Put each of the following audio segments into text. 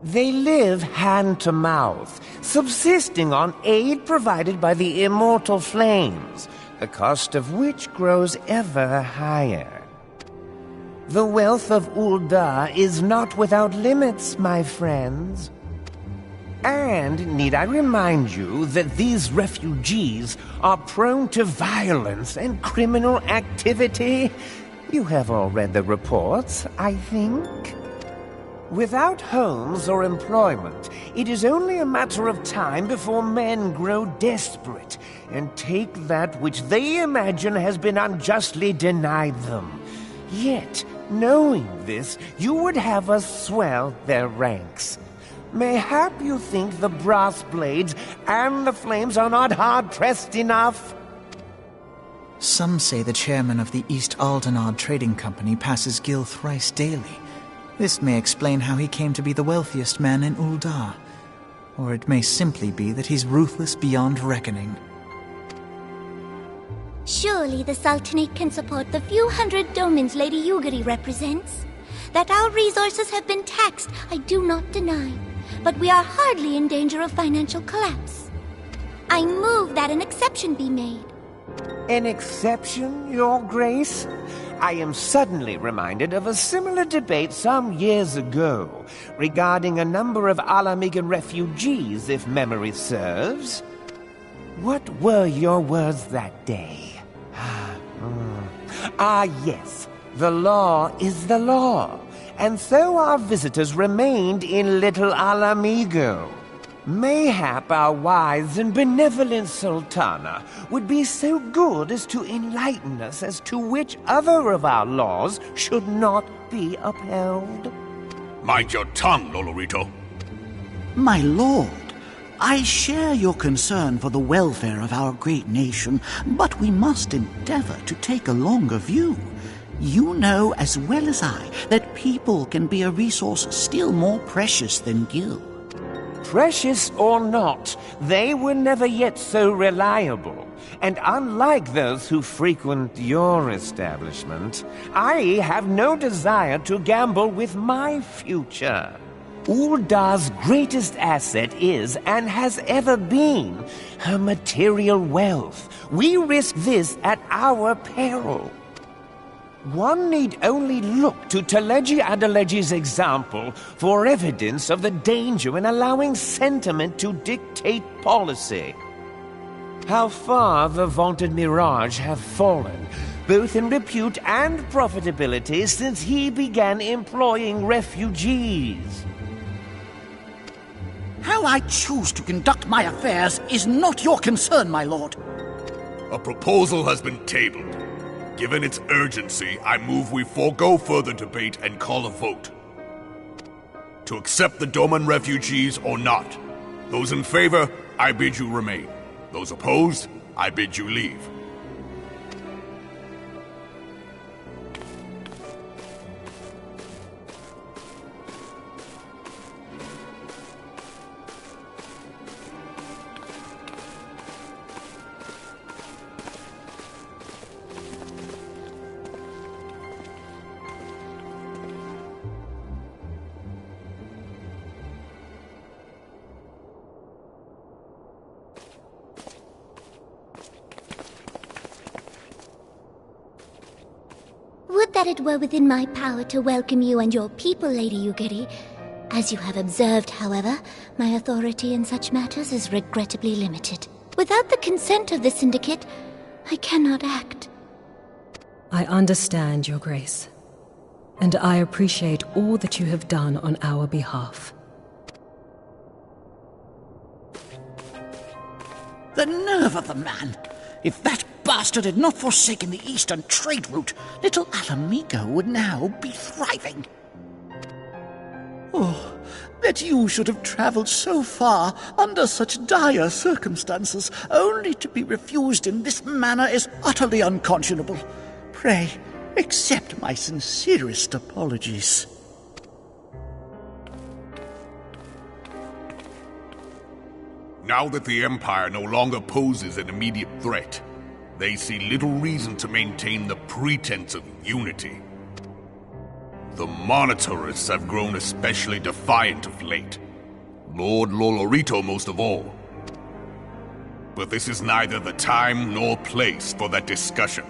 They live hand to mouth, subsisting on aid provided by the immortal flames, the cost of which grows ever higher. The wealth of Ul'dah is not without limits, my friends. And need I remind you that these refugees are prone to violence and criminal activity? You have all read the reports, I think. Without homes or employment, it is only a matter of time before men grow desperate and take that which they imagine has been unjustly denied them. Yet, knowing this, you would have us swell their ranks. Mayhap you think the brass blades and the flames are not hard-pressed enough? Some say the chairman of the East Aldenard Trading Company passes Gil thrice daily. This may explain how he came to be the wealthiest man in Ul'dah. Or it may simply be that he's ruthless beyond reckoning. Surely the Sultanate can support the few hundred domins Lady Yugiri represents. That our resources have been taxed, I do not deny. But we are hardly in danger of financial collapse. I move that an exception be made. An exception, Your Grace? I am suddenly reminded of a similar debate some years ago regarding a number of Alamigan refugees, if memory serves. What were your words that day? Yes, the law is the law, and so our visitors remained in Little Alamigo. Mayhap our wise and benevolent Sultana would be so good as to enlighten us as to which other of our laws should not be upheld. Mind your tongue, Lolorito. My lord, I share your concern for the welfare of our great nation, but we must endeavor to take a longer view. You know as well as I that people can be a resource still more precious than Gil. Precious or not, they were never yet so reliable. And unlike those who frequent your establishment, I have no desire to gamble with my future. Ul'dah's greatest asset is, and has ever been, her material wealth. We risk this at our peril. One need only look to Teleji Adeleji's example for evidence of the danger in allowing sentiment to dictate policy. How far the vaunted Mirage have fallen, both in repute and profitability, since he began employing refugees. How I choose to conduct my affairs is not your concern, my lord. A proposal has been tabled. Given its urgency, I move we forego further debate and call a vote. To accept the Doman refugees or not. Those in favor, I bid you remain. Those opposed, I bid you leave. Would that it were within my power to welcome you and your people, Lady Yugiri. As you have observed, however, my authority in such matters is regrettably limited. Without the consent of the Syndicate, I cannot act. I understand, Your Grace, and I appreciate all that you have done on our behalf. The nerve of the man! If that bastard had not forsaken the eastern trade route, Little Alamigo would now be thriving. Oh, that you should have traveled so far under such dire circumstances, only to be refused in this manner is utterly unconscionable. Pray, accept my sincerest apologies. Now that the Empire no longer poses an immediate threat, they see little reason to maintain the pretense of unity. The Monitorists have grown especially defiant of late. Lord Lolorito most of all. But this is neither the time nor place for that discussion.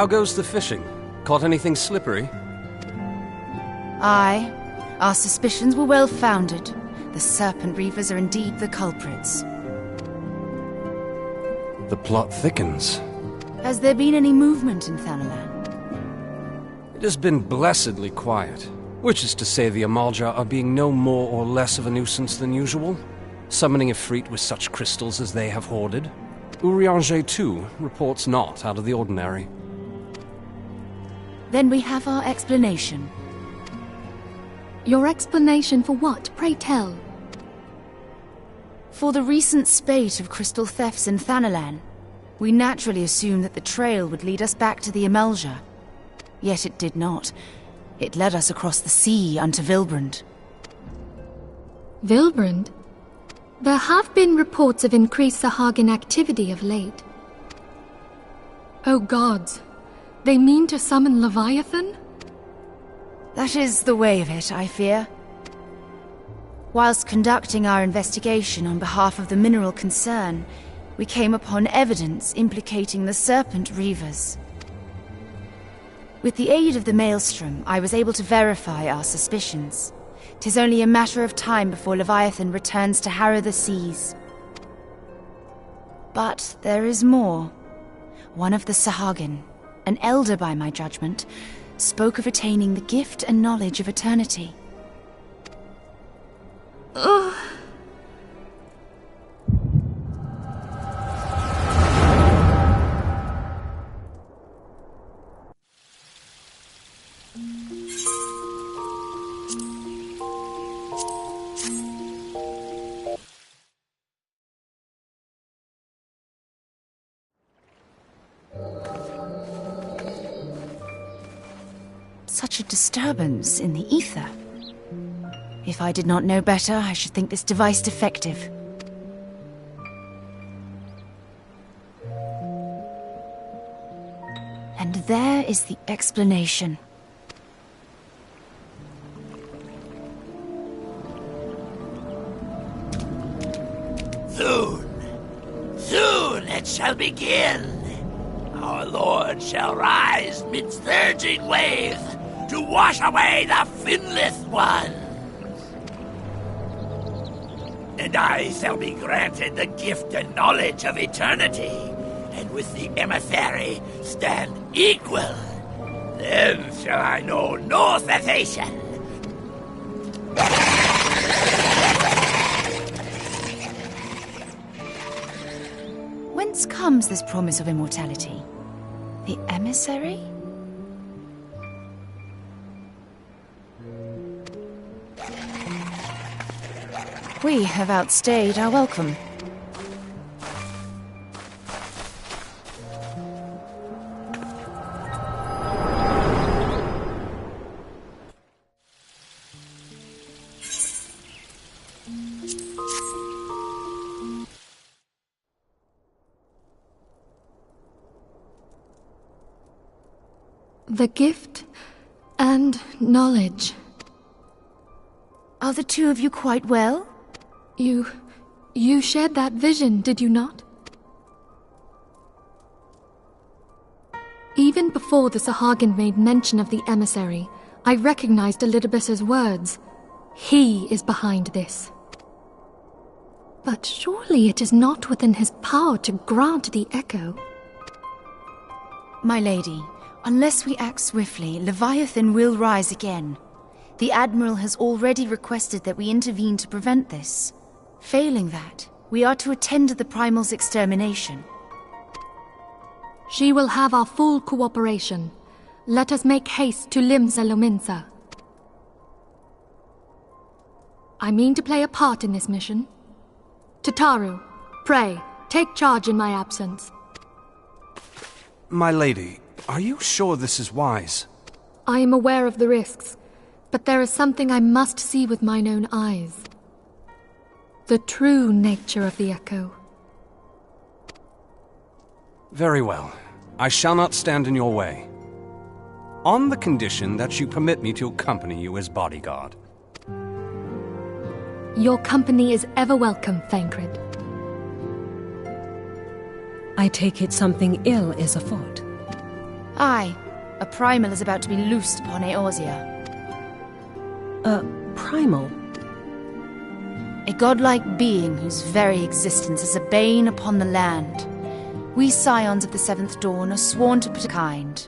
How goes the fishing? Caught anything slippery? Aye. Our suspicions were well founded. The Serpent Reavers are indeed the culprits. The plot thickens. Has there been any movement in Thanalan? It has been blessedly quiet, which is to say the Amalja are being no more or less of a nuisance than usual, summoning Ifrit with such crystals as they have hoarded. Urianger, too, reports not out of the ordinary. Then we have our explanation. Your explanation for what, pray tell? For the recent spate of crystal thefts in Thanalan, we naturally assumed that the trail would lead us back to the Amalja. Yet it did not. It led us across the sea unto Vilbrand. Vilbrand? There have been reports of increased Sahagin activity of late. Oh gods, they mean to summon Leviathan? That is the way of it, I fear. Whilst conducting our investigation on behalf of the mineral concern, we came upon evidence implicating the Serpent Reavers. With the aid of the Maelstrom, I was able to verify our suspicions. 'Tis only a matter of time before Leviathan returns to harrow the seas. But there is more. One of the Sahagin, an elder by my judgment, spoke of attaining the gift and knowledge of eternity. Ugh. Such a disturbance in the ether. If I did not know better, I should think this device defective. And there is the explanation. Soon it shall begin. Our Lord shall rise midst surging wave to wash away the finless ones. And I shall be granted the gift and knowledge of eternity, and with the emissary stand equal. Then shall I know no cessation. Whence comes this promise of immortality? The emissary? We have outstayed our welcome. The gift and knowledge. Are the two of you quite well? You shared that vision, did you not? Even before the Sahagin made mention of the emissary, I recognized Elidibus's words. He is behind this. But surely it is not within his power to grant the echo. My lady, unless we act swiftly, Leviathan will rise again. The Admiral has already requested that we intervene to prevent this. Failing that, we are to attend to the Primal's extermination. She will have our full cooperation. Let us make haste to Limsa Lominsa. I mean to play a part in this mission. Tataru, pray, take charge in my absence. My lady, are you sure this is wise? I am aware of the risks, but there is something I must see with mine own eyes. The true nature of the echo. Very well. I shall not stand in your way. On the condition that you permit me to accompany you as bodyguard. Your company is ever welcome, Thancred. I take it something ill is afoot. Aye, a Primal is about to be loosed upon Eorzea. A primal? A godlike being whose very existence is a bane upon the land. We Scions of the Seventh Dawn are sworn to protect kind.